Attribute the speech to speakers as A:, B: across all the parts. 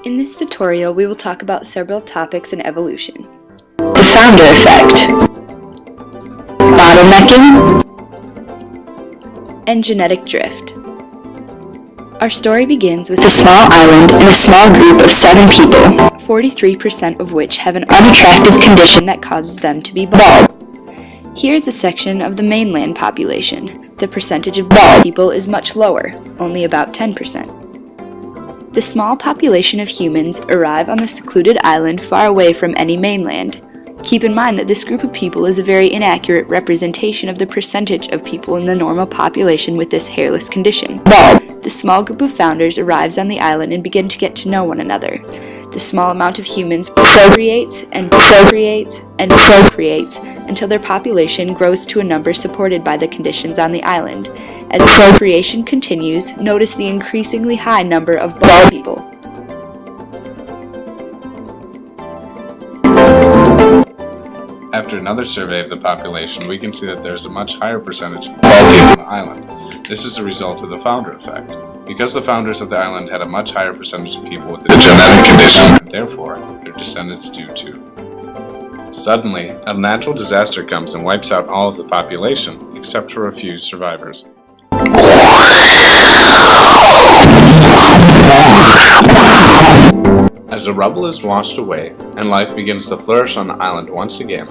A: In this tutorial, we will talk about several topics in evolution.
B: The founder effect, bottlenecking,
A: and genetic drift. Our story begins with
B: a small island and a small group of 7 people,
A: 43% of which have an
B: unattractive condition
A: that causes them to be bald. Here is a section of the mainland population. The percentage of bald people is much lower, only about 10%. The small population of humans arrive on the secluded island far away from any mainland. Keep in mind that this group of people is a very inaccurate representation of the percentage of people in the normal population with this hairless condition. The small group of founders arrives on the island and begin to get to know one another. The small amount of humans procreates and procreates and procreates until their population grows to a number supported by the conditions on the island. As procreation continues, notice the increasingly high number of bald people.
C: After another survey of the population, we can see that there is a much higher percentage of bald people on the island. This is a result of the founder effect. Because the founders of the island had a much higher percentage of people with the genetic condition, and therefore, their descendants do too. Suddenly, a natural disaster comes and wipes out all of the population, except for a few survivors. As the rubble is washed away, and life begins to flourish on the island once again,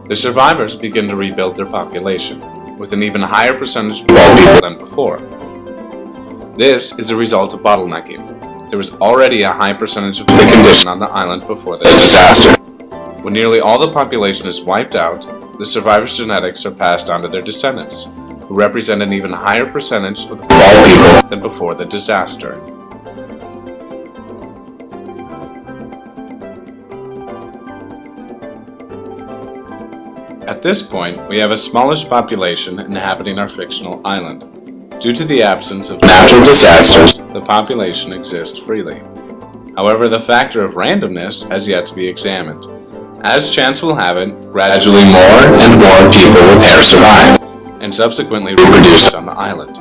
C: the survivors begin to rebuild their population, with an even higher percentage of bald people than before. This is a result of bottlenecking. There was already a high percentage of the condition on the island before the disaster. When nearly all the population is wiped out, the survivors' genetics are passed on to their descendants, who represent an even higher percentage of the bald people than before the disaster. At this point, we have a smallish population inhabiting our fictional island. Due to the absence of natural disasters, the population exists freely. However, the factor of randomness has yet to be examined. As chance will have it, gradually more and more people with hair survive, and subsequently reproduce on the island.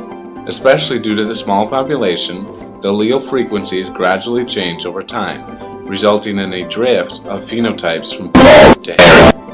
C: Especially due to the small population, the allele frequencies gradually change over time, resulting in a drift of phenotypes from bald to hairy.